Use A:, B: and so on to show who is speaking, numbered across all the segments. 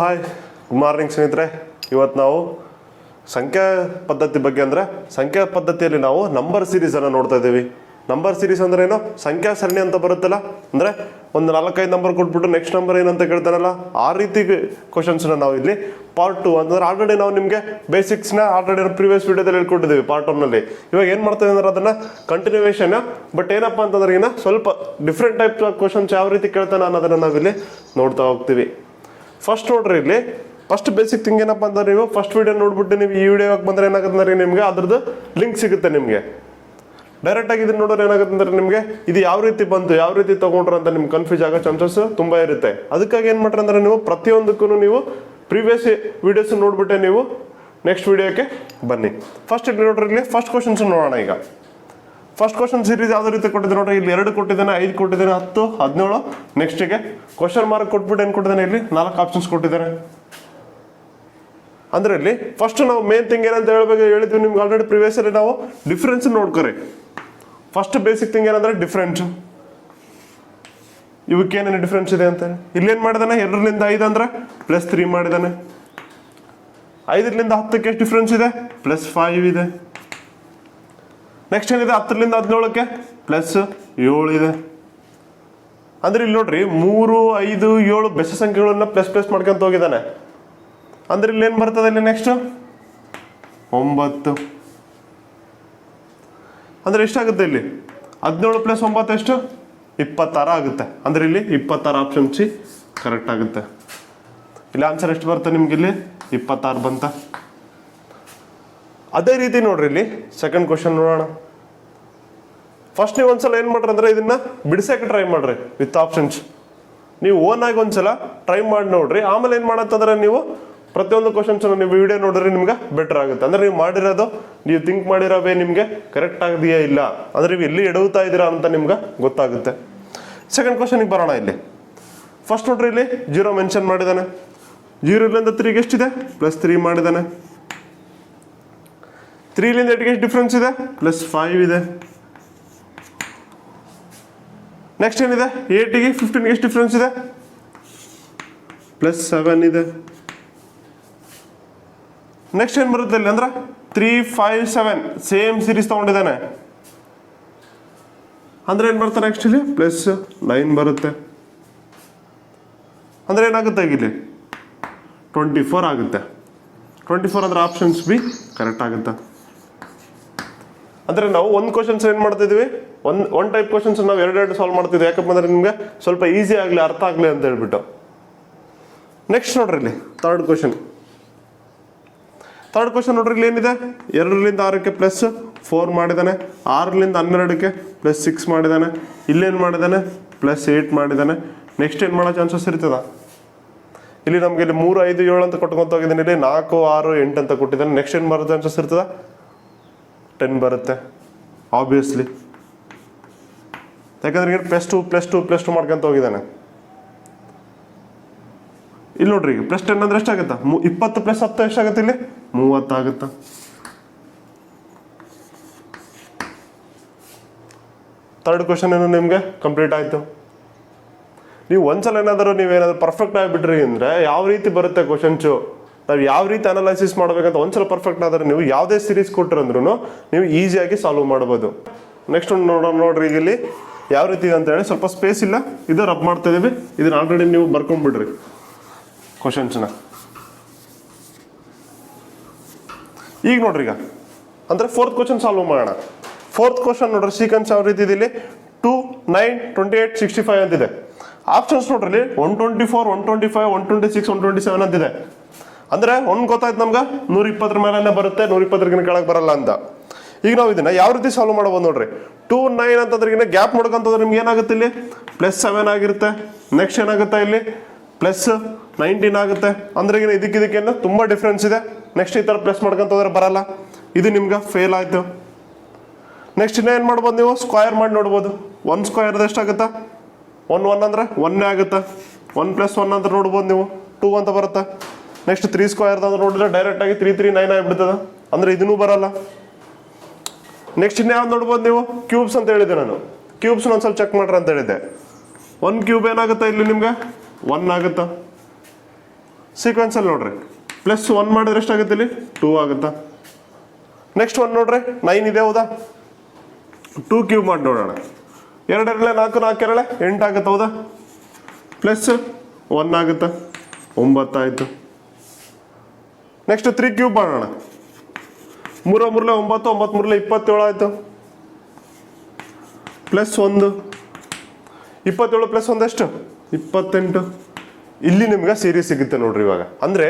A: Hi, good morning ಸ್ನೇಹಿತರೆ. ಇವತ್ತು ನಾವು ಸಂಖ್ಯಾ ಪದ್ಧತಿ ಬಗ್ಗೆ ಅಂದರೆ ಸಂಖ್ಯಾ ಪದ್ಧತಿಯಲ್ಲಿ ನಾವು ನಂಬರ್ ಸೀರೀಸನ್ನು ನೋಡ್ತಾ ಇದ್ದೀವಿ. ನಂಬರ್ ಸೀರೀಸ್ ಅಂದ್ರೆ ಏನು? ಸಂಖ್ಯಾ ಸರಣಿ ಅಂತ ಬರುತ್ತಲ್ಲ, ಅಂದರೆ ಒಂದು 4-5 ನಂಬರ್ ಕೊಟ್ಬಿಟ್ಟು ನೆಕ್ಸ್ಟ್ ನಂಬರ್ ಏನಂತ ಕೇಳ್ತಾರಲ್ಲ, ಆ ರೀತಿ ಕ್ವಶನ್ಸ್ನ ನಾವು ಇಲ್ಲಿ ಪಾರ್ಟ್ 2 ಅಂತಂದ್ರೆ ಆಲ್ರೆಡಿ ನಾವು ನಿಮಗೆ ಬೇಸಿಕ್ಸ್ನ ಆಲ್ರೆಡಿ ಪ್ರೀವಿಯಸ್ ವಿಡಿಯೋದಲ್ಲಿ ಹೇಳ್ಕೊಟ್ಟಿದ್ದೀವಿ ಪಾರ್ಟ್ 1ನಲ್ಲಿ. ಇವಾಗ ಏನು ಮಾಡ್ತೀವಿ ಅಂದ್ರೆ ಅದನ್ನು ಕಂಟಿನ್ಯೂವೇಷನ್, ಬಟ್ ಏನಪ್ಪ ಅಂತಂದ್ರೆ ಈಗ ಸ್ವಲ್ಪ ಡಿಫ್ರೆಂಟ್ ಟೈಪ್ ಕ್ವಶನ್ಸ್ ಯಾವ ರೀತಿ ಕೇಳ್ತಾನೆ ಅನ್ನೋದನ್ನು ನಾವಿಲ್ಲಿ ನೋಡ್ತಾ ಹೋಗ್ತೀವಿ. ಫಸ್ಟ್ ನೋಡ್ರಿ, ಇಲ್ಲಿ ಫಸ್ಟ್ ಬೇಸಿಕ್ ಥಿಂಗ್ ಏನಪ್ಪ ಅಂತಂದ್ರೆ ನೀವು ಫಸ್ಟ್ ವಿಡಿಯೋ ನೋಡ್ಬಿಟ್ಟು ನೀವು ಈ ವಿಡಿಯೋಗೆ ಬಂದರೆ ಏನಾಗುತ್ತೆ ಅಂದ್ರೆ ನಿಮಗೆ ಅದ್ರದ್ದು ಲಿಂಕ್ ಸಿಗುತ್ತೆ. ನಿಮಗೆ ಡೈರೆಕ್ಟಾಗಿ ಇದನ್ನು ನೋಡೋರು ಏನಾಗುತ್ತೆ ಅಂದ್ರೆ ನಿಮಗೆ ಇದು ಯಾವ ರೀತಿ ಬಂತು, ಯಾವ ರೀತಿ ತೊಗೊಂಡ್ರು ಅಂತ ನಿಮ್ಗೆ ಕನ್ಫ್ಯೂಸ್ ಆಗೋ ಚಾನ್ಸಸ್ ತುಂಬ ಇರುತ್ತೆ. ಅದಕ್ಕಾಗಿ ಏನು ಮಾಡ್ರಿ ಅಂದ್ರೆ ನೀವು ಪ್ರತಿಯೊಂದಕ್ಕೂ ನೀವು ಪ್ರೀವಿಯಸ್ ವಿಡಿಯೋಸ್ ನೋಡ್ಬಿಟ್ಟೆ ನೀವು ನೆಕ್ಸ್ಟ್ ವಿಡಿಯೋಕ್ಕೆ ಬನ್ನಿ. ಫಸ್ಟ್ ಇಲ್ಲಿ ನೋಡ್ರಿ, ಇಲ್ಲಿ ಫಸ್ಟ್ ಕ್ವಶನ್ಸ್ ನೋಡೋಣ. ಈಗ ಫಸ್ಟ್ ಕ್ವಶನ್ ಸೀರೀಸ್ ಯಾವುದೇ ರೀತಿ ಕೊಟ್ಟಿದ್ದೆ ನೋಡ್ರಿ, ಇಲ್ಲಿ 2 ಕೊಟ್ಟಿದ್ದಾನೆ, 5 ಕೊಟ್ಟಿದ್ದಾನೆ, 10, 17. ನೆಕ್ಸ್ಟಿಗೆ ಕ್ವಶನ್ ಮಾರ್ಕ್ ಕೊಟ್ಬಿಟ್ಟು ಏನು ಕೊಟ್ಟಿದ್ದಾನೆ, ಇಲ್ಲಿ 4 ಆಪ್ಷನ್ಸ್ ಕೊಟ್ಟಿದ್ದಾನೆ. ಅಂದ್ರೆ ಇಲ್ಲಿ ಫಸ್ಟ್ ನಾವು ಮೇನ್ ಥಿಂಗ್ ಏನಂತ ಹೇಳಿದ್ವಿ ನಿಮ್ಗೆ ಆಲ್ರೆಡಿ ಪ್ರಿವಿಯಸ್ ಅಲ್ಲಿ ನಾವು ಡಿಫ್ರೆನ್ಸ್ ನೋಡ್ಕೊರಿ. ಫಸ್ಟ್ ಬೇಸಿಕ್ ಥಿಂಗ್ ಏನಂದ್ರೆ ಡಿಫ್ರೆನ್ಸ್. ಇವಕ್ಕೆ ಏನೇನು ಡಿಫ್ರೆನ್ಸ್ ಇದೆ ಅಂತ ಇಲ್ಲೇನು ಮಾಡಿದಾನೆ, 2ರಿಂದ 5 ಅಂದ್ರೆ +3 ಮಾಡಿದಾನೆ. 5ರಿಂದ 10ಕ್ಕೆ ಎಷ್ಟು ಡಿಫ್ರೆನ್ಸ್ ಇದೆ, +5 ಇದೆ. ನೆಕ್ಸ್ಟ್ ಏನಿದೆ, 10ರಿಂದ 17ಕ್ಕೆ +7 ಇದೆ. ಅಂದ್ರೆ ಇಲ್ಲಿ ನೋಡ್ರಿ 3, 5, 7 ಬೆಸ ಸಂಖ್ಯೆಗಳನ್ನ ಪ್ಲಸ್ ಮಾಡ್ಕೊಂತ ಹೋಗಿದ್ದಾನೆ. ಅಂದ್ರೆ ಇಲ್ಲಿ ಏನು ಬರ್ತದೆ, ಇಲ್ಲಿ ನೆಕ್ಸ್ಟ್ 9. ಅಂದ್ರೆ ಎಷ್ಟಾಗುತ್ತೆ ಇಲ್ಲಿ 17 + 9 ಎಷ್ಟು, 26 ಆಗುತ್ತೆ. ಅಂದ್ರೆ ಇಲ್ಲಿ 26 ಆಪ್ಷನ್ ಸಿ ಕರೆಕ್ಟ್ ಆಗುತ್ತೆ. ಇಲ್ಲಿ ಆನ್ಸರ್ ಎಷ್ಟು ಬರುತ್ತೆ ನಿಮ್ಗೆ, ಇಲ್ಲಿ 26 ಬಂತ. ಅದೇ ರೀತಿ ನೋಡ್ರಿ, ಇಲ್ಲಿ ಸೆಕೆಂಡ್ ಕ್ವಶನ್ ನೋಡೋಣ. ಫಸ್ಟ್ ನೀವು ಒಂದ್ಸಲ ಏನು ಮಾಡ್ರಿ ಅಂದ್ರೆ ಇದನ್ನ ಬಿಡಿಸಕ್ಕೆ ಟ್ರೈ ಮಾಡ್ರಿ ವಿತ್ ಆಪ್ಷನ್ಸ್. ನೀವು ಓನ್ ಆಗಿ ಒಂದ್ಸಲ ಟ್ರೈ ಮಾಡಿ ನೋಡ್ರಿ. ಆಮೇಲೆ ಏನು ಮಾಡತ್ತಂದ್ರೆ ನೀವು ಪ್ರತಿಯೊಂದು ಕ್ವಶನ್ಸ್ ನೀವು ವಿಡಿಯೋ ನೋಡ್ರಿ ನಿಮ್ಗೆ ಬೆಟರ್ ಆಗುತ್ತೆ. ಅಂದ್ರೆ ನೀವು ಮಾಡಿರೋದು, ನೀವು ಥಿಂಕ್ ಮಾಡಿರೋವೇ ನಿಮ್ಗೆ ಕರೆಕ್ಟ್ ಆಗಿದೆಯಾ ಇಲ್ಲ, ಅಂದ್ರೆ ನೀವು ಎಲ್ಲಿ ಎಡವುತ್ತಾ ಇದ್ದೀರಾ ಅಂತ ನಿಮ್ಗೆ ಗೊತ್ತಾಗುತ್ತೆ. ಸೆಕೆಂಡ್ ಕ್ವಶನ್ಗೆ ಬರೋಣ. ಇಲ್ಲಿ ಫಸ್ಟ್ ನೋಡ್ರಿ, ಇಲ್ಲಿ 0 ಮೆನ್ಷನ್ ಮಾಡಿದ್ದಾನೆ. 0ರಿಂದ 3ಗೆ ಎಷ್ಟಿದೆ, +3 ಮಾಡಿದ್ದಾನೆ. 3ರಿಂದ 8ಗೆ ಎಷ್ಟು ಡಿಫ್ರೆನ್ಸ್ ಇದೆ, +5 ಇದೆ. ನೆಕ್ಸ್ಟ್ ಏನಿದೆ, 8ಗೆ 15ಗೆ ಎಷ್ಟು ಡಿಫ್ರೆನ್ಸ್ ಇದೆ, +7 ಇದೆ. ನೆಕ್ಸ್ಟ್ ಏನು ಬರುತ್ತೆ ಇಲ್ಲಿ ಅಂದ್ರೆ 3, 5, 7 ಸೇಮ್ ಸೀರೀಸ್ ತಗೊಂಡಿದ್ದಾನೆ. ಅಂದ್ರೆ ಏನು ಬರುತ್ತೆ ನೆಕ್ಸ್ಟ್ ಇಲ್ಲಿ +9 ಬರುತ್ತೆ. ಅಂದ್ರೆ ಏನಾಗುತ್ತೆ ಇಲ್ಲಿ 24 ಆಗುತ್ತೆ. 24 ಅಂದ್ರೆ ಆಪ್ಷನ್ಸ್ ಬಿ ಕರೆಕ್ಟ್ ಆಗುತ್ತೆ. ಅಂದ್ರೆ ನಾವು ಒಂದು ಕ್ವಶನ್ಸ್ ಏನು ಮಾಡ್ತಿದ್ವಿ, ಒನ್ ಟೈಪ್ ಕ್ವಶನ್ಸ್ ನಾವು 2 ಸಾಲ್ವ್ ಮಾಡ್ತಿದ್ವಿ. ಯಾಕಪ್ಪ ಅಂದ್ರೆ ನಿಮ್ಗೆ ಸ್ವಲ್ಪ ಈಸಿ ಆಗಲಿ, ಅರ್ಥ ಆಗಲಿ ಅಂತ ಹೇಳ್ಬಿಟ್ಟು. ನೆಕ್ಸ್ಟ್ ನೋಡ್ರಿ, ಇಲ್ಲಿ ಥರ್ಡ್ ಕ್ವಶನ್ ನೋಡ್ರಿ, ಇಲ್ಲಿ ಏನಿದೆ, 2ರಿಂದ 6ಕ್ಕೆ +4 ಮಾಡಿದ್ದಾನೆ. 6ರಿಂದ 12ಕ್ಕೆ +6 ಮಾಡಿದ್ದಾನೆ. ಇಲ್ಲೇನು ಮಾಡಿದ್ದಾನೆ, +8 ಮಾಡಿದ್ದಾನೆ. ನೆಕ್ಸ್ಟ್ ಏನು ಮಾಡೋ ಚಾನ್ಸಸ್ ಇರ್ತದ, ಇಲ್ಲಿ ನಮ್ಗೆ ಇಲ್ಲಿ 3, 5, 7 ಅಂತ ಕೊಟ್ಕೊಂತ ಹೋಗಿದ್ದಾನೆ. ಇಲ್ಲಿ 4, 6, 8 ಅಂತ ಕೊಟ್ಟಿದ್ದಾನೆ. ನೆಕ್ಸ್ಟ್ ಏನು ಬರೋ ಚಾನ್ಸಸ್ ಇರ್ತದ, 10 ಬರುತ್ತೆ ಆಬ್ವಿಯಸ್ಲಿ. ಯಾಕಂದ್ರೆ ಈಗ +2 ಮಾಡ್ಕೊಂತ ಹೋಗಿದ್ದಾನೆ. ಇಲ್ಲಿ ನೋಡ್ರಿ, ಈಗ +10 ಅಂದ್ರೆ ಎಷ್ಟಾಗುತ್ತೆ, 20 + 10 ಎಷ್ಟಾಗುತ್ತೆ, ಇಲ್ಲಿ 30 ಆಗುತ್ತೆ. ಥರ್ಡ್ ಕ್ವಶನ್ ಏನು ನಿಮ್ಗೆ ಕಂಪ್ಲೀಟ್ ಆಯ್ತು. ನೀವು ಒಂದ್ಸಲ ನೀವೇನಾದ್ರೂ ಪರ್ಫೆಕ್ಟ್ ಆಗಿಬಿಟ್ರಿ ಅಂದ್ರೆ ಯಾವ ರೀತಿ ಬರುತ್ತೆ ಕ್ವಶನ್ಸು, ನಾವು ಯಾವ ರೀತಿ ಅನಾಲೈಸಿಸ್ ಮಾಡ್ಬೇಕಂತ ಒಂದ್ಸಲ ಪರ್ಫೆಕ್ಟ್ ಆದ್ರೆ ನೀವು ಯಾವುದೇ ಸೀರೀಸ್ ಕೊಟ್ಟಿರಂದ್ರೂ ನೀವು ಈಸಿಯಾಗಿ ಸಾಲ್ವ್ ಮಾಡ್ಬೋದು. ನೆಕ್ಸ್ಟ್ ಒಂದು ನೋಡ್ರಿ, ಈಗ ಇಲ್ಲಿ ಯಾವ ರೀತಿ ಇದೆ ಅಂತ ಹೇಳಿ ಸ್ವಲ್ಪ ಸ್ಪೇಸ್ ಇಲ್ಲ, ಇದು ರಬ್ ಮಾಡ್ತಾ ಇದೀವಿ. ಇದನ್ನ ಆಲ್ರೆಡಿ ನೀವು ಬರ್ಕೊಂಡ್ಬಿಡ್ರಿ ಕ್ವಶನ್ಸ್ನ. ಈಗ ನೋಡ್ರಿ, ಈಗ ಅಂದ್ರೆ 4th ಕ್ವಶನ್ ಸಾಲ್ವ್ ಮಾಡೋಣ. 4th ಕ್ವಶನ್ ನೋಡ್ರಿ, ಸೀಕ್ವೆನ್ಸ್ ಯಾವ ರೀತಿ ಇದೆ, ಇಲ್ಲಿ 2, 9, 28, 65 ಅಂತಿದೆ. ಆಪ್ಷನ್ಸ್ ನೋಡ್ರಿ, 124, 125, 126, 127 ಅಂತಿದೆ. ಅಂದ್ರೆ ಒಂದು ಗೊತ್ತಾಯ್ತು ನಮ್ಗೆ 120 ಮೇಲೆನೆ ಬರುತ್ತೆ, 120 ಕೆಳಗೆ ಬರಲ್ಲ ಅಂತ. ಈಗ ನಾವು ಇದನ್ನ ಯಾವ ರೀತಿ ಸಾಲ್ವ್ ಮಾಡಬಹುದು ನೋಡ್ರಿ. 2, 9 ಅಂತಂದ್ರೆ ಗ್ಯಾಪ್ ಮಾಡ್ಕೊಂತಂದ್ರೆ ನಿಮ್ಗೆ ಏನಾಗುತ್ತೆ, ಇಲ್ಲಿ +7 ಆಗಿರುತ್ತೆ. ನೆಕ್ಸ್ಟ್ ಏನಾಗುತ್ತೆ, ಇಲ್ಲಿ +19 ಆಗುತ್ತೆ. ಅಂದ್ರೆ ಈಗ ಇದಕ್ಕೇನು ತುಂಬಾ ಡಿಫ್ರೆನ್ಸ್ ಇದೆ. ನೆಕ್ಸ್ಟ್ ಈ ತರ ಪ್ಲಸ್ ಮಾಡ್ಕೊಂತಂದ್ರೆ ಬರಲ್ಲ, ಇದು ನಿಮ್ಗೆ ಫೇಲ್ ಆಯ್ತು. ನೆಕ್ಸ್ಟ್ ಇನ್ನೇನು ಮಾಡ್ಬೋದು, ನೀವು ಸ್ಕ್ವಯರ್ ಮಾಡಿ ನೋಡ್ಬೋದು. 1 ಸ್ಕ್ವಯರ್ ಎಷ್ಟಾಗುತ್ತಾ, 1 ಅಂದ್ರೆ 1 ಆಗುತ್ತೆ. 1 + 1 ಅಂತ ನೋಡ್ಬೋದು ನೀವು, 2 ಅಂತ ಬರುತ್ತೆ. ನೆಕ್ಸ್ಟ್ 3 ಸ್ಕ್ವಯರ್ ಅಂದ್ರೆ ನೋಡಿದ್ರೆ ಡೈರೆಕ್ಟ್ ಆಗಿ 3, 3, 9 ಆಗಿಬಿಡ್ತದೆ. ಅಂದ್ರೆ ಇದನ್ನೂ ಬರಲ್ಲ. ನೆಕ್ಸ್ಟ್ ಇನ್ಯಾವ್ದು ನೋಡ್ಬೋದು ನೀವು, ಕ್ಯೂಬ್ಸ್ ಅಂತ ಹೇಳಿದ್ದೆ ನಾನು. ಕ್ಯೂಬ್ಸ್ ಒಂದ್ಸಲ ಚೆಕ್ ಮಾಡ್ರಿ ಅಂತ ಹೇಳಿದ್ದೆ. 1 ಕ್ಯೂಬ್ ಏನಾಗುತ್ತೆ, ಇಲ್ಲಿ ನಿಮ್ಗೆ 1 ಆಗುತ್ತಾ. ಸೀಕ್ವೆನ್ಸಲ್ಲಿ ನೋಡ್ರಿ +1 ಮಾಡಿದ್ರೆ ಎಷ್ಟಾಗುತ್ತೆ ಇಲ್ಲಿ 2 ಆಗುತ್ತಾ. ನೆಕ್ಸ್ಟ್ 1 ನೋಡ್ರಿ 9 ಇದೆ ಹೌದಾ, 2 ಕ್ಯೂಬ್ ಮಾಡಿ ನೋಡೋಣ. 2 2 4 4 2 8 ಆಗುತ್ತೆ ಹೌದಾ, +1 ಆಗುತ್ತಾ 9 ಆಯಿತು. ನೆಕ್ಸ್ಟ್ 3 ಕ್ಯೂಬ್ ಮಾಡೋಣ. 3 3 9 9 3 27 ಆಯಿತು, +1 27 +1 ಎಷ್ಟು 28. ಇಲ್ಲಿ ನಿಮ್ಗೆ ಸೀರೀಸ್ ಸಿಗುತ್ತೆ ನೋಡ್ರಿ ಇವಾಗ. ಅಂದ್ರೆ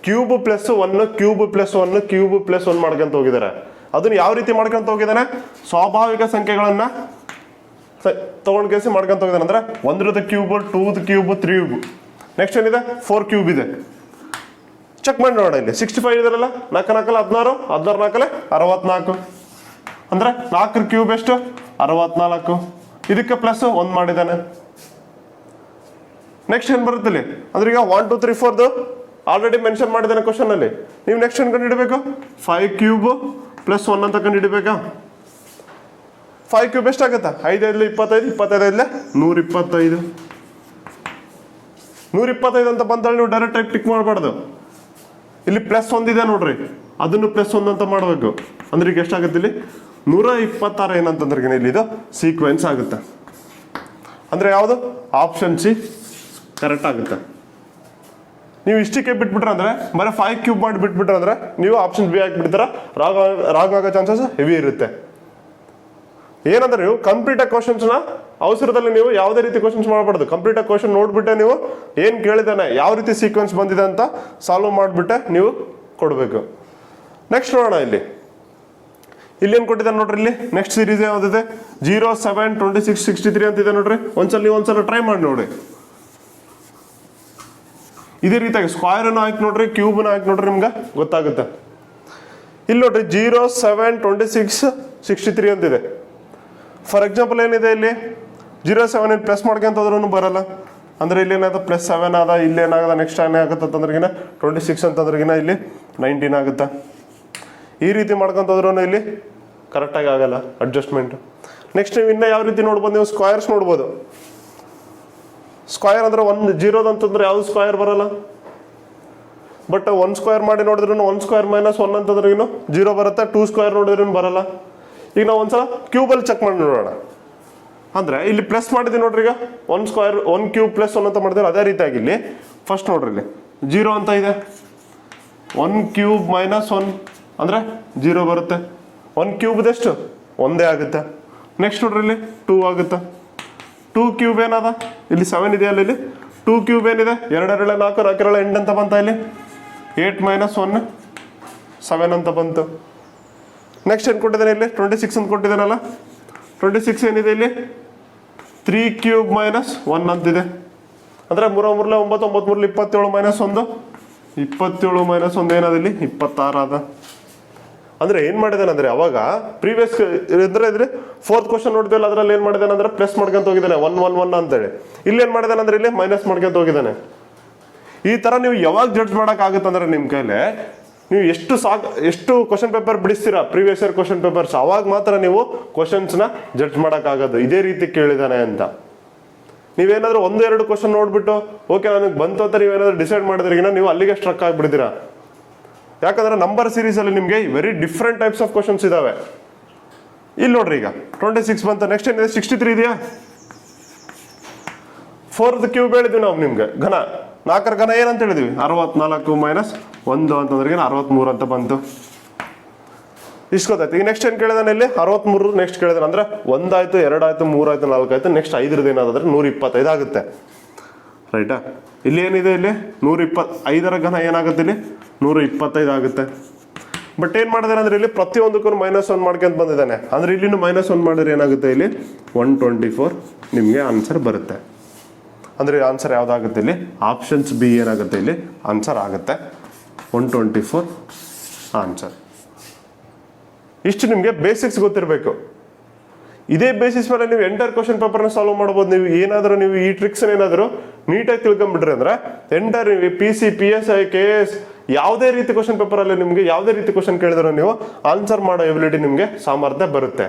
A: ಕ್ಯೂಬ್ +1 ಕ್ಯೂಬ್ +1 ಕ್ಯೂಬ್ +1 ಮಾಡ್ಕೊಂತ ಹೋಗಿದ್ದಾರೆ. ಅದನ್ನ ಯಾವ ರೀತಿ ಮಾಡ್ಕೊಂತ ಹೋಗಿದ್ದಾನೆ, ಸ್ವಾಭಾವಿಕ ಸಂಖ್ಯೆಗಳನ್ನ ತಗೊಂಡ್ ಕೇಸಿ ಮಾಡ್ಕೊಂತ ಹೋಗಿದ್ದಾನೆ. ಅಂದ್ರೆ 1 ಕ್ಯೂಬ್ 2 ಕ್ಯೂಬ್ 3 ಕ್ಯೂಬ್. ನೆಕ್ಸ್ಟ್ ಏನಿದೆ 4 ಕ್ಯೂಬ್ ಇದೆ. ಚೆಕ್ ಮಾಡಿ ನೋಡೋಣ. ಇಲ್ಲಿ 65 ಇದೆಲ್ಲ 4 4 16 16 4 64. ಅಂದ್ರೆ 4 ಕ್ಯೂಬ್ ಎಷ್ಟು 64. ಇದಕ್ಕೆ +1 ಮಾಡಿದ್ದಾನೆ. ನೆಕ್ಸ್ಟ್ ಏನ್ ಬರುತ್ತೆ ಇಲ್ಲಿ ಅಂದ್ರೆ ಈಗ 1 2 3 4 ಆಲ್ರೆಡಿ ಮೆನ್ಷನ್ ಮಾಡಿದ್ದಾನೆ ಕ್ವಶನ್ ಅಲ್ಲಿ. ನೀವು ನೆಕ್ಸ್ಟ್ ಏನ್ ಕಂಡು ಹಿಡಿಬೇಕು, 5 ಕ್ಯೂಬ್ +1 ಅಂತ ಕಂಡು ಹಿಡಿಬೇಕಾ. 5 ಕ್ಯೂಬ್ ಎಷ್ಟಾಗತ್ತಾ 5 5 25 25 125. 125 ಅಂತ ಬಂದ್ರೆ ನೀವು ಡೈರೆಕ್ಟ್ ಆಗಿ ಟಿಕ್ ಮಾಡಬಾರ್ದು. ಇಲ್ಲಿ +1 ಇದೆ ನೋಡ್ರಿ, ಅದನ್ನು +1 ಅಂತ ಮಾಡಬೇಕು. ಅಂದ್ರೆ ಈಗ ಎಷ್ಟಾಗುತ್ತೆ ಇಲ್ಲಿ 126 ಏನಂತಂದ್ರೆ ಇಲ್ಲಿ ಇದು ಸೀಕ್ವೆನ್ಸ್ ಆಗುತ್ತೆ. ಅಂದ್ರೆ ಯಾವುದು ಆಪ್ಷನ್ ಸಿ ಕರೆಕ್ಟ್ ಆಗುತ್ತೆ. ನೀವು ಇಷ್ಟಕ್ಕೆ ಬಿಟ್ಬಿಟ್ರೆ ಅಂದ್ರೆ ಬರೀ 5 ಕ್ಯೂಬ್ ಮಾಡಿ ಬಿಟ್ಬಿಟ್ರೆ ಅಂದ್ರೆ ನೀವು ಆಪ್ಷನ್ ಬಿ ಹಾಕಿಬಿಡ್ತಾರ, ರಾಂಗ್ ಆಗೋ ಚಾನ್ಸಸ್ ಹೆವಿ ಇರುತ್ತೆ. ಏನಂದ್ರೆ ನೀವು ಕಂಪ್ಲೀಟ್ ಆಗಿ ಕ್ವಶನ್ಸ್ನ ಅವಸರದಲ್ಲಿ ನೀವು ಯಾವುದೇ ರೀತಿ ಕ್ವಶನ್ಸ್ ಮಾಡಬಾರ್ದು. ಕಂಪ್ಲೀಟ್ ಆಗಿ ಕ್ವಶನ್ ನೋಡ್ಬಿಟ್ಟೆ ನೀವು ಏನು ಕೇಳಿದಾನೆ ಯಾವ ರೀತಿ ಸೀಕ್ವೆನ್ಸ್ ಬಂದಿದೆ ಅಂತ ಸಾಲ್ವ್ ಮಾಡಿಬಿಟ್ಟೆ ನೀವು ಕೊಡಬೇಕು. ನೆಕ್ಸ್ಟ್ ನೋಡೋಣ. ಇಲ್ಲಿ ಏನು ಕೊಟ್ಟಿದ್ದಾನೆ ನೋಡ್ರಿ. ಇಲ್ಲಿ ನೆಕ್ಸ್ಟ್ ಸೀರೀಸ್ ಯಾವುದಿದೆ 0 7 26 63 ಅಂತಿದೆ ನೋಡ್ರಿ. ಒಂದ್ಸಲ ಟ್ರೈ ಮಾಡಿ ನೋಡಿ. ಇದೇ ರೀತಿಯಾಗಿ ಸ್ಕ್ವೇರನ್ನು ಹಾಕಿ ನೋಡ್ರಿ, ಕ್ಯೂಬ್ನ ಹಾಕಿ ನೋಡ್ರಿ, ನಿಮ್ಗೆ ಗೊತ್ತಾಗುತ್ತೆ. ಇಲ್ಲಿ ನೋಡ್ರಿ 0 7 26 63 ಅಂತಿದೆ. ಫಾರ್ ಎಕ್ಸಾಂಪಲ್ ಏನಿದೆ ಇಲ್ಲಿ 0 7 ಪ್ಲಸ್ ಮಾಡ್ಕೊಂತ ಹೋದ್ರೂ ಬರಲ್ಲ. ಅಂದ್ರೆ ಇಲ್ಲಿ ಏನಾಗುತ್ತೆ +7 ಆದ, ಇಲ್ಲಿ ಏನಾಗದ ನೆಕ್ಸ್ಟ್ ಏನಾಗುತ್ತೆ ಅಂತಂದ್ರೆಗಿನ 26 ಅಂತಂದ್ರೆಗಿನ ಇಲ್ಲಿ 19 ಆಗುತ್ತೆ. ಈ ರೀತಿ ಮಾಡ್ಕೊಂತ ಹೋದ್ರೂ ಇಲ್ಲಿ ಕರೆಕ್ಟಾಗಿ ಆಗಲ್ಲ ಅಡ್ಜಸ್ಟ್ಮೆಂಟ್. ನೆಕ್ಸ್ಟ್ ನೀವು ಇನ್ನೂ ಯಾವ ರೀತಿ ನೋಡ್ಬೋದು, ನೀವು ಸ್ಕ್ವಯರ್ಸ್ ನೋಡ್ಬೋದು. ಸ್ಕ್ವಯರ್ ಅಂದ್ರೆ 1 0 ಅಂತಂದ್ರೆ ಯಾವ್ದು ಸ್ಕ್ವಯರ್ ಬರಲ್ಲ. ಬಟ್ 1 ಸ್ಕ್ವಯರ್ ಮಾಡಿ ನೋಡಿದ್ರು 1 ಸ್ಕ್ವಯರ್ -1 ಅಂತಂದ್ರೆ 0 ಬರುತ್ತೆ. 2 ಸ್ಕ್ವಯರ್ ನೋಡಿದ್ರು ಬರಲ್ಲ. ಈಗ ನಾವು ಒಂದ್ಸಲ ಕ್ಯೂಬಲ್ಲಿ ಚೆಕ್ ಮಾಡಿ ನೋಡೋಣ. ಅಂದ್ರೆ ಇಲ್ಲಿ ಪ್ಲಸ್ ಮಾಡಿದ್ವಿ ನೋಡ್ರಿ. ಈಗ 1 ಸ್ಕ್ವಯರ್ 1 ಕ್ಯೂಬ್ +1 ಅಂತ ಮಾಡಿದ್ರೆ ಅದೇ ರೀತಿಯಾಗಿ ಇಲ್ಲಿ ಫಸ್ಟ್ ನೋಡ್ರಿ ಇಲ್ಲಿ 0 ಅಂತ ಇದೆ. 1 ಕ್ಯೂಬ್ -1 ಅಂದ್ರೆ 0 ಬರುತ್ತೆ. 1 ಕ್ಯೂಬ್ ಎಷ್ಟು 1 ಆಗುತ್ತೆ. ನೆಕ್ಸ್ಟ್ ನೋಡ್ರಿ ಇಲ್ಲಿ 2 ಆಗುತ್ತೆ. 2 ಕ್ಯೂಬ್ ಏನದ ಇಲ್ಲಿ 7 ಇದೆಯಲ್ಲ, ಇಲ್ಲಿ 2 ಕ್ಯೂಬ್ ಏನಿದೆ 2 2 4 4 2 8 ಅಂತ ಬಂತ. ಇಲ್ಲಿ 8 -1 7 ಅಂತ ಬಂತು. ನೆಕ್ಸ್ಟ್ ಏನು ಕೊಟ್ಟಿದ್ದಾನೆ ಇಲ್ಲಿ 26 ಅಂತ ಕೊಟ್ಟಿದ್ದಾನಲ್ಲ. 26 ಏನಿದೆ ಇಲ್ಲಿ 3 ಕ್ಯೂಬ್ -1 ಅಂತಿದೆ. ಅಂದರೆ 3 3 9 9 3 27 -1 27 -1 ಏನದ ಇಲ್ಲಿ 26 ಅದ. ಅಂದ್ರೆ ಏನ್ ಮಾಡಿದಾನೆ ಅಂದ್ರೆ ಅವಾಗ ಪ್ರೀವಿಯಸ್ ಅಂದ್ರೆ 4th ಕ್ವಶನ್ ನೋಡಿದ್ವಲ್ಲ, ಅದ್ರಲ್ಲಿ ಏನ್ ಮಾಡಿದಾನೆ ಅಂದ್ರೆ ಪ್ಲಸ್ ಮಾಡ್ಕೊಂತ ಹೋಗಿದ್ದಾನೆ 1 1 1 ಅಂತೇಳಿ. ಇಲ್ಲಿ ಏನ್ ಮಾಡಿದಾನೆ ಅಂದ್ರೆ ಇಲ್ಲಿ ಮೈನಸ್ ಮಾಡ್ಕೊಂತ ಹೋಗಿದ್ದಾನೆ. ಈ ತರ ನೀವು ಯಾವಾಗ ಜಡ್ಜ್ ಮಾಡಕ್ ಆಗುತ್ತಂದ್ರೆ ನಿಮ್ ಕೈಲಿ ನೀವು ಎಷ್ಟು ಕ್ವಶನ್ ಪೇಪರ್ ಬಿಡಿಸ್ತೀರಾ ಪ್ರೀವಿಯಸ್ ಇಯರ್ ಕ್ವಶನ್ ಪೇಪರ್ಸ್, ಅವಾಗ ಮಾತ್ರ ನೀವು ಕ್ವಶನ್ಸ್ನ ಜಡ್ಜ್ ಮಾಡಕ್ ಆಗೋದು ಇದೇ ರೀತಿ ಕೇಳಿದಾನೆ ಅಂತ. ನೀವೇನಾದ್ರೂ 1 2 ಕ್ವಶನ್ ನೋಡ್ಬಿಟ್ಟು ಓಕೆ ನನಗೆ ಬಂತು ಅಂತ ನೀವೇನಾದ್ರೂ ಡಿಸೈಡ್ ಮಾಡಿದ್ರಿಗಿನ ನೀವು ಅಲ್ಲಿಗೆ ಸ್ಟ್ರಕ್ ಆಗ್ಬಿಡ್ತೀರಾ. ಯಾಕಂದ್ರೆ ನಂಬರ್ ಸೀರೀಸ್ ಅಲ್ಲಿ ನಿಮಗೆ very different types of questions ಇದಾವೆ. ಇಲ್ಲಿ ನೋಡ್ರಿ ಈಗ 26 ಬಂತ. ನೆಕ್ಸ್ಟ್ ಏನಿದೆ 63 ಇದೆಯಾ. 4th ಕ್ಯೂಬ್ ಹೇಳಿದ್ವಿ ನಾವು ನಿಮ್ಗೆ ಘನ. 4ರ ಘನ ಏನಂತ ಹೇಳಿದ್ವಿ 64 -1 ಅಂತಂದ್ರೆ 63 ಅಂತ ಬಂತು. ಇಷ್ಟು ಗೊತ್ತಾಯ್ತು. ಈಗ ನೆಕ್ಸ್ಟ್ ಏನ್ ಕೇಳಿದಾನೆ ಇಲ್ಲಿ 63 ನೆಕ್ಸ್ಟ್ ಕೇಳಿದಾನೆ. ಅಂದ್ರೆ 1 ಆಯ್ತು 2 ಆಯ್ತು 3 ಆಯ್ತು 4 ಆಯ್ತು. ನೆಕ್ಸ್ಟ್ 5ರದ್ದು ಏನಾದ್ರೆ 125 ಆಗುತ್ತೆ. ರೈಟಾ. ಇಲ್ಲಿ ಏನಿದೆ ಇಲ್ಲಿ 125ರ ಘನ ಏನಾಗುತ್ತೆ ಇಲ್ಲಿ 125 ಆಗುತ್ತೆ. ಬಟ್ ಏನ್ ಮಾಡಿದಾನೆ ಅಂದ್ರೆ ಇಲ್ಲಿ ಪ್ರತಿಯೊಂದಕ್ಕೂ -1 ಮಾಡ್ಕೊಂತ ಬಂದಿದ್ದಾನೆ. ಅಂದ್ರೆ ಇಲ್ಲಿನೂ -1 ಮಾಡಿದ್ರೆ ಏನಾಗುತ್ತೆ ಇಲ್ಲಿ 124 ನಿಮ್ಗೆ ಆನ್ಸರ್ ಬರುತ್ತೆ. ಅಂದ್ರೆ ಆನ್ಸರ್ ಯಾವ್ದಾಗುತ್ತೆ ಇಲ್ಲಿ ಆಪ್ಷನ್ಸ್ ಬಿ ಏನಾಗುತ್ತೆ ಇಲ್ಲಿ ಆನ್ಸರ್ ಆಗುತ್ತೆ 124 ಆನ್ಸರ್. ಇಷ್ಟು ನಿಮ್ಗೆ ಬೇಸಿಕ್ಸ್ ಗೊತ್ತಿರಬೇಕು. ಇದೇ ಬೇಸಿಸ್ ಮೇಲೆ ನೀವು ಎಂಟರ್ ಕ್ವಶನ್ ಪೇಪರ್ನ ಸಾಲ್ವ್ ಮಾಡ್ಬೋದು. ನೀವು ಏನಾದರೂ ನೀವು ಈ ಟ್ರಿಕ್ಸ್ ಏನಾದರೂ ನೀಟಾಗಿ ತಿಳ್ಕೊಂಡ್ಬಿಟ್ರಿ ಅಂದ್ರೆ ಎಂಟರ್ PC PSI KAS ಯಾವುದೇ ರೀತಿ ಕ್ವಶನ್ ಪೇಪರಲ್ಲಿ ನಿಮಗೆ ಯಾವುದೇ ರೀತಿ ಕ್ವಶನ್ ಕೇಳಿದ್ರು ನೀವು ಆನ್ಸರ್ ಮಾಡೋ ಎಬಿಲಿಟಿ ನಿಮಗೆ ಸಾಮರ್ಥ್ಯ ಬರುತ್ತೆ.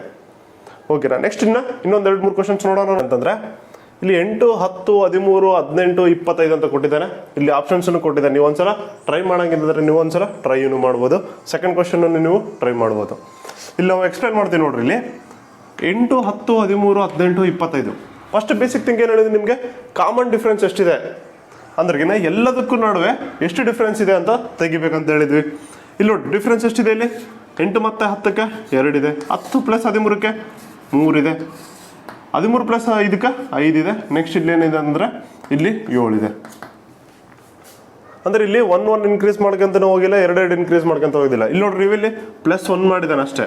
A: ಓಕೆನಾ. ನೆಕ್ಸ್ಟ್ ಇನ್ನೊಂದು 2 3 ಕ್ವಶನ್ಸ್ ನೋಡೋಣ ಅಂತಂದ್ರೆ ಇಲ್ಲಿ 8, 10, 13, 18, 25 ಅಂತ ಕೊಟ್ಟಿದ್ದಾನೆ. ಇಲ್ಲಿ ಆಪ್ಷನ್ಸ್ ಕೊಟ್ಟಿದ್ದಾನೆ. ನೀವು ಒಂದ್ಸಲ ಟ್ರೈ ಮಾಡಂಗಿದ್ರೆ ನೀವು ಒಂದ್ಸಲ ಟ್ರೈನು ಮಾಡ್ಬೋದು. ಸೆಕೆಂಡ್ ಕ್ವಶನ್ ನೀವು ಟ್ರೈ ಮಾಡ್ಬೋದು. ಇಲ್ಲಿ ನಾವು ಎಕ್ಸ್ಪ್ಲೈನ್ ಮಾಡ್ತೀವಿ ನೋಡ್ರಿ. ಇಲ್ಲಿ 8, 10, 13, 18, 25. ಫಸ್ಟ್ ಬೇಸಿಕ್ ಥಿಂಗ್ ಏನು ಹೇಳಿದ್ವಿ ನಿಮಗೆ, ಕಾಮನ್ ಡಿಫ್ರೆನ್ಸ್ ಎಷ್ಟಿದೆ ಅಂದ್ರೆಗಿನ ಎಲ್ಲದಕ್ಕೂ ನಡುವೆ ಎಷ್ಟು ಡಿಫ್ರೆನ್ಸ್ ಇದೆ ಅಂತ ತೆಗಿಬೇಕಂತ ಹೇಳಿದ್ವಿ. ಇಲ್ಲಿ ನೋಡಿ ಡಿಫ್ರೆನ್ಸ್ ಎಷ್ಟಿದೆ. ಇಲ್ಲಿ 8 ಮತ್ತು 10ಕ್ಕೆ 2 ಇದೆ. 10 + 13ಕ್ಕೆ 3 ಇದೆ. 13 + 5ಕ್ಕೆ 5 ಇದೆ. ನೆಕ್ಸ್ಟ್ ಇಲ್ಲಿ ಏನಿದೆ ಅಂದರೆ ಇಲ್ಲಿ 7 ಇದೆ. ಅಂದ್ರೆ ಇಲ್ಲಿ 1 ಇನ್ಕ್ರೀಸ್ ಮಾಡ್ಕೊಂತ ಹೋಗಿಲ್ಲ, 2 ಇನ್ಕ್ರೀಸ್ ಮಾಡ್ಕೊಂತ ಹೋಗಿಲ್ಲ. ಇಲ್ಲಿ ನೋಡ್ರಿ ಇಲ್ಲಿ +1 ಮಾಡಿದಾನೆ ಅಷ್ಟೇ.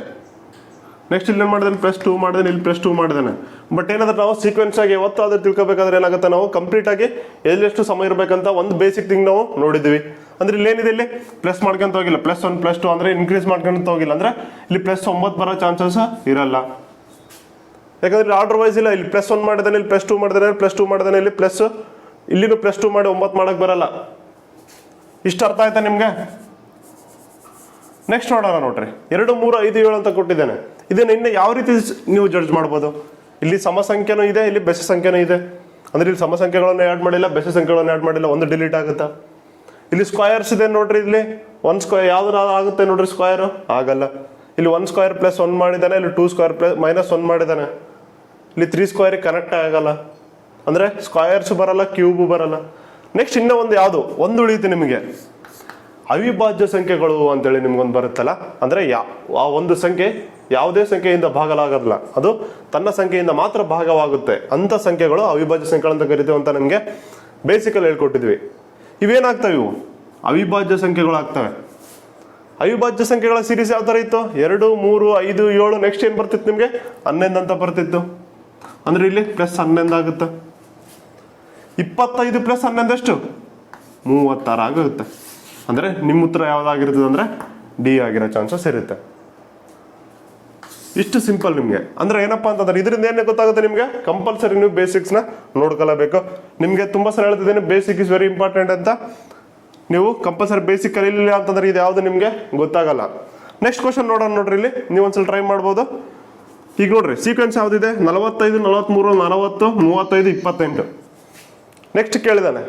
A: ನೆಕ್ಸ್ಟ್ ಇಲ್ಲಿ ಏನು ಮಾಡಿದಾನೆ, +2 ಮಾಡಿದಾನೆ, ಇಲ್ಲಿ +2 ಮಾಡಿದಾನೆ. ಬಟ್ ಏನಾದ್ರೆ ನಾವು ಸೀಕ್ವೆನ್ಸ್ ಆಗಿ ಯಾವತ್ತಾದ್ರೂ ತಿಳ್ಕೊಬೇಕಾದ್ರೆ ಏನಾಗುತ್ತೆ, ನಾವು ಕಂಪ್ಲೀಟ್ ಆಗಿ ಎಲ್ಲೆಷ್ಟು ಸಮಯ ಇರಬೇಕಂತ ಒಂದು ಬೇಸಿಕ್ ಥಿಂಗ್ ನಾವು ನೋಡಿದ್ವಿ. ಅಂದ್ರೆ ಇಲ್ಲಿ ಏನಿದೆ, ಇಲ್ಲಿ ಪ್ಲಸ್ ಮಾಡ್ಕೊಂತ ಹೋಗಿಲ್ಲ, +1 +2 ಅಂದ್ರೆ ಇನ್ಕ್ರೀಸ್ ಮಾಡ್ಕೊಂತ ಹೋಗಿಲ್ಲ. ಅಂದ್ರೆ ಇಲ್ಲಿ +9 ಬರೋ ಚಾನ್ಸಸ್ ಇರಲ್ಲ. ಯಾಕಂದ್ರೆ ಆರ್ಡರ್ ವೈಸ್ ಇಲ್ಲ. ಇಲ್ಲಿ +1 ಮಾಡಿದಾನೆ, ಇಲ್ಲಿ +2 ಮಾಡಿದಾನೆ, +2 ಮಾಡಿದಾನೆ, ಇಲ್ಲಿ ಪ್ಲಸ್, ಇಲ್ಲಿನೂ +2 ಮಾಡಿ 9 ಮಾಡಕ್ ಬರಲ್ಲ. ಇಷ್ಟು ಅರ್ಥ ಆಯ್ತಾ ನಿಮ್ಗೆ? ನೆಕ್ಸ್ಟ್ ನೋಡೋಣ ನೋಡ್ರಿ. 2, 3, 5, 7 ಅಂತ ಕೊಟ್ಟಿದ್ದಾನೆ. ಇದನ್ನ ಇನ್ನು ಯಾವ ರೀತಿ ನೀವು ಜಡ್ಜ್ ಮಾಡ್ಬೋದು? ಇಲ್ಲಿ ಸಮ ಸಂಖ್ಯೆನೂ ಇದೆ, ಇಲ್ಲಿ ಬೆಸ ಸಂಖ್ಯೆನೂ ಇದೆ. ಅಂದ್ರೆ ಇಲ್ಲಿ ಸಮ ಸಂಖ್ಯೆಗಳನ್ನು ಆ್ಯಡ್ ಮಾಡಿಲ್ಲ, ಬೆಸ ಸಂಖ್ಯೆಗಳನ್ನು ಆ್ಯಡ್ ಮಾಡಿಲ್ಲ, ಒಂದು ಡಿಲೀಟ್ ಆಗುತ್ತಾ? ಇಲ್ಲಿ ಸ್ಕ್ವಯರ್ಸ್ ಇದೆ ನೋಡ್ರಿ. ಇಲ್ಲಿ 1 ಸ್ಕ್ವಯರ್ ಯಾವ್ದು ಆಗುತ್ತೆ ನೋಡ್ರಿ, ಸ್ಕ್ವಯರ್ ಆಗಲ್ಲ. ಇಲ್ಲಿ 1 ಸ್ಕ್ವಯರ್ +1 ಮಾಡಿದ್ದಾನೆ, ಇಲ್ಲಿ 2 ಸ್ಕ್ವಯರ್ -1 ಮಾಡಿದ್ದಾನೆ. ಇಲ್ಲಿ 3 ಸ್ಕ್ವಯರ್ ಕನೆಕ್ಟ್ ಆಗಲ್ಲ. ಅಂದ್ರೆ ಸ್ಕ್ವಯರ್ಸ್ ಬರಲ್ಲ, ಕ್ಯೂಬ್ ಬರಲ್ಲ. ನೆಕ್ಸ್ಟ್ ಇನ್ನೂ ಒಂದು ಯಾವುದು ಒಂದು ಉಳಿಯುತ್ತೆ ನಿಮಗೆ, ಅವಿಭಾಜ್ಯ ಸಂಖ್ಯೆಗಳು ಅಂತೇಳಿ ನಿಮ್ಗೊಂದು ಬರುತ್ತಲ್ಲ. ಅಂದ್ರೆ ಆ ಒಂದು ಸಂಖ್ಯೆ ಯಾವುದೇ ಸಂಖ್ಯೆಯಿಂದ ಭಾಗಲಾಗಲ್ಲ, ಅದು ತನ್ನ ಸಂಖ್ಯೆಯಿಂದ ಮಾತ್ರ ಭಾಗವಾಗುತ್ತೆ. ಅಂತ ಸಂಖ್ಯೆಗಳು ಅವಿಭಾಜ್ಯ ಸಂಖ್ಯೆಗಳಂತ ಕರಿತೇವೆ ಅಂತ ನಮಗೆ ಬೇಸಿಕಲ್ಲಿ ಹೇಳ್ಕೊಟ್ಟಿದ್ವಿ. ಇವೇನಾಗ್ತವೆ? ಇವು ಅವಿಭಾಜ್ಯ ಸಂಖ್ಯೆಗಳು ಆಗ್ತವೆ. ಅವಿಭಾಜ್ಯ ಸಂಖ್ಯೆಗಳ ಸೀರೀಸ್ ಯಾವ ಥರ ಇತ್ತು? 2, 3, 5, 7. ನೆಕ್ಸ್ಟ್ ಏನು ಬರ್ತಿತ್ತು ನಿಮಗೆ? 11 ಅಂತ ಬರ್ತಿತ್ತು. ಅಂದ್ರೆ ಇಲ್ಲಿ +11 ಆಗುತ್ತೆ. 25 + 11 ಎಷ್ಟು? 36 ಆಗುತ್ತೆ. ಅಂದ್ರೆ ನಿಮ್ಮ ಉತ್ತರ ಯಾವ್ದಾಗಿರ್ತದೆ ಅಂದ್ರೆ ಡಿ ಆಗಿರೋ ಚಾನ್ಸಸ್ ಇರುತ್ತೆ. ಇಷ್ಟು ಸಿಂಪಲ್ ನಿಮಗೆ. ಅಂದ್ರೆ ಏನಪ್ಪಾ ಅಂತಂದ್ರೆ ಇದರಿಂದ ಏನೇ ಗೊತ್ತಾಗುತ್ತೆ ನಿಮಗೆ, ಕಂಪಲ್ಸರಿ ನೀವು ಬೇಸಿಕ್ಸ್ನ ನೋಡ್ಕೊಳ್ಳಬೇಕು. ನಿಮಗೆ ತುಂಬಾ ಸಲ ಹೇಳ್ತಿದ್ದೇನೆ, ಬೇಸಿಕ್ ಇಸ್ ವೆರಿ ಇಂಪಾರ್ಟೆಂಟ್ ಅಂತ. ನೀವು ಕಂಪಲ್ಸರಿ ಬೇಸಿಕ್ ಕಲಿಲಿಲ್ಲ ಅಂತಂದ್ರೆ ಇದು ಯಾವುದು ನಿಮಗೆ ಗೊತ್ತಾಗಲ್ಲ. ನೆಕ್ಸ್ಟ್ ಕ್ವಶನ್ ನೋಡೋಣ ನೋಡ್ರಿ. ಇಲ್ಲಿ ನೀವು ಒಂದ್ಸಲ ಟ್ರೈ ಮಾಡ್ಬೋದು. ಈಗ ನೋಡ್ರಿ ಸೀಕ್ವೆನ್ಸ್ ಯಾವ್ದಿದೆ, 45, 43, 40, 35, 28. ನೆಕ್ಸ್ಟ್ ಕೇಳಿದಾನೆ,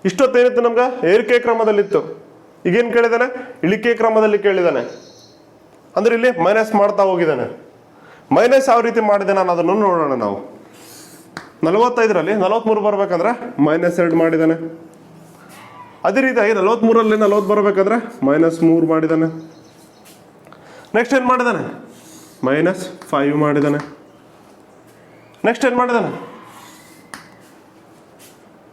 A: ಇಷ್ಟೊತ್ತೇನಿತ್ತು ನಮ್ಗೆ ಏರಿಕೆ ಕ್ರಮದಲ್ಲಿತ್ತು. ಈಗೇನು ಕೇಳಿದಾನೆ, ಇಳಿಕೆ ಕ್ರಮದಲ್ಲಿ ಕೇಳಿದಾನೆ. ಅಂದ್ರೆ ಇಲ್ಲಿ ಮೈನಸ್ ಮಾಡ್ತಾ ಹೋಗಿದ್ದಾನೆ. ಮೈನಸ್ ಯಾವ ರೀತಿ ಮಾಡಿದ್ದಾನೆ ಅನ್ನೋದನ್ನು ನೋಡೋಣ ನಾವು. 45ರಲ್ಲಿ 43 ಬರ್ಬೇಕಂದ್ರೆ -2 ಮಾಡಿದ್ದಾನೆ. ಅದೇ ರೀತಿಯಾಗಿ 43ರಲ್ಲಿ 40 ಬರ್ಬೇಕಂದ್ರೆ -3 ಮಾಡಿದ್ದಾನೆ. ನೆಕ್ಸ್ಟ್ ಏನು ಮಾಡಿದ್ದಾನೆ, -5 ಮಾಡಿದ್ದಾನೆ. ನೆಕ್ಸ್ಟ್ ಏನು ಮಾಡಿದ್ದಾನೆ,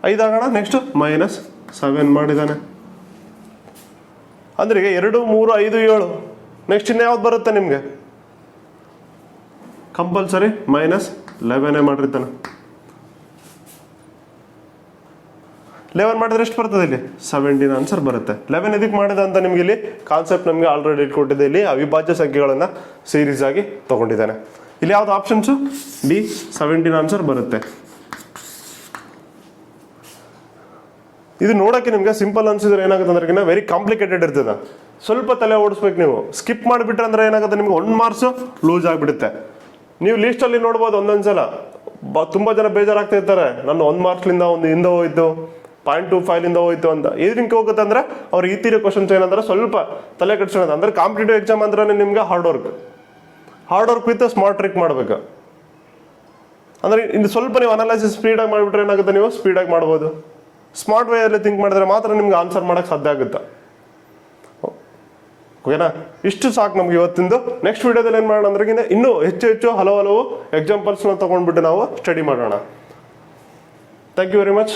A: 5 ಆಗೋಣ. ನೆಕ್ಸ್ಟ್ -7 ಮಾಡಿದ್ದಾನೆ. ಅಂದ್ರೆ ಈಗ 2, 3, 5, 7. ನೆಕ್ಸ್ಟ್ ಇನ್ನು ಯಾವ್ದು ಬರುತ್ತೆ ನಿಮಗೆ? ಕಂಪಲ್ಸರಿ -11 ಮಾಡಿರ್ತಾನೆ. 11 ಮಾಡಿದ್ರೆ ಎಷ್ಟು ಬರ್ತದೆ? ಇಲ್ಲಿ 17 ಆನ್ಸರ್ ಬರುತ್ತೆ. 11 ಇದಕ್ಕೆ ಮಾಡಿದ ಅಂತ ನಿಮ್ಗೆ ಇಲ್ಲಿ ಕಾನ್ಸೆಪ್ಟ್ ನಮಗೆ ಆಲ್ರೆಡಿ ಇಟ್ಕೊಟ್ಟಿದೆ. ಇಲ್ಲಿ ಅವಿಭಾಜ್ಯ ಸಂಖ್ಯೆಗಳನ್ನ ಸೀರೀಸ್ ಆಗಿ ತಗೊಂಡಿದ್ದಾನೆ. ಇಲ್ಲಿ ಯಾವ್ದು ಆಪ್ಷನ್ಸು? ಡಿ 17 ಆನ್ಸರ್ ಬರುತ್ತೆ. ಇದು ನೋಡೋಕ್ಕೆ ನಿಮ್ಗೆ ಸಿಂಪಲ್ ಅನ್ಸಿದ್ರೆ ಏನಾಗುತ್ತೆ ಅಂದ್ರೆ ವೆರಿ ಕಾಂಪ್ಲಿಕೇಟೆಡ್ ಇರ್ತದೆ. ಸ್ವಲ್ಪ ತಲೆ ಓಡಿಸ್ಬೇಕು. ನೀವು ಸ್ಕಿಪ್ ಮಾಡಿಬಿಟ್ರೆ ಅಂದ್ರೆ ಏನಾಗುತ್ತೆ, ನಿಮ್ಗೆ 1 ಮಾರ್ಕ್ಸ್ ಲೂಸ್ ಆಗಿಬಿಡುತ್ತೆ. ನೀವು ಲೀಸ್ಟಲ್ಲಿ ನೋಡ್ಬೋದು ಒಂದೊಂದ್ಸಲ ತುಂಬ ಜನ ಬೇಜಾರಾಗ್ತಾ ಇರ್ತಾರೆ, ನನ್ನ 1 ಮಾರ್ಕ್ಸ್ಲಿಂದ ಒಂದು ಹಿಂದೆ ಹೋಯ್ತು, 0.25 ಹೋಯ್ತು ಅಂತ. ಇದಕ್ಕೆ ಹೋಗುತ್ತೆ ಅಂದ್ರೆ ಅವ್ರು ಈ ತೀರಿ ಕ್ವಶನ್ಸ್ ಏನಂದ್ರೆ ಸ್ವಲ್ಪ ತಲೆ ಕೆಡ್ಸೋಣ. ಅಂದ್ರೆ ಕಾಂಪಿಟೇಟಿವ್ ಎಕ್ಸಾಮ್ ಅಂದ್ರೆ ನಿಮ್ಗೆ hard work with smart trick ಮಾಡ್ಬೇಕು. ಅಂದ್ರೆ ಇದು ಸ್ವಲ್ಪ ನೀವು ಅನಾಲಿಸಿಸ್ ಸ್ಪೀಡಾಗಿ ಮಾಡಿಬಿಟ್ರೆ ಏನಾಗುತ್ತೆ, ನೀವು ಸ್ಪೀಡಾಗಿ ಮಾಡ್ಬೋದು. ಸ್ಮಾರ್ಟ್ ವೇಯಲ್ಲಿ ಥಿಂಕ್ ಮಾಡಿದ್ರೆ ಮಾತ್ರ ನಿಮ್ಗೆ ಆನ್ಸರ್ ಮಾಡೋಕ್ಕೆ ಸಾಧ್ಯ ಆಗುತ್ತೆ. ಓಕೆನಾ? ಇಷ್ಟು ಸಾಕು ನಮ್ಗೆ ಇವತ್ತಿಂದು. ನೆಕ್ಸ್ಟ್ ವಿಡಿಯೋದಲ್ಲಿ ಏನು ಮಾಡೋಣ ಅಂದ್ರೆ ಇನ್ನೂ ಹೆಚ್ಚು ಹಲವು ಎಕ್ಸಾಂಪಲ್ಸ್ನ ತೊಗೊಂಡ್ಬಿಟ್ಟು ನಾವು ಸ್ಟಡಿ ಮಾಡೋಣ. Thank you very much.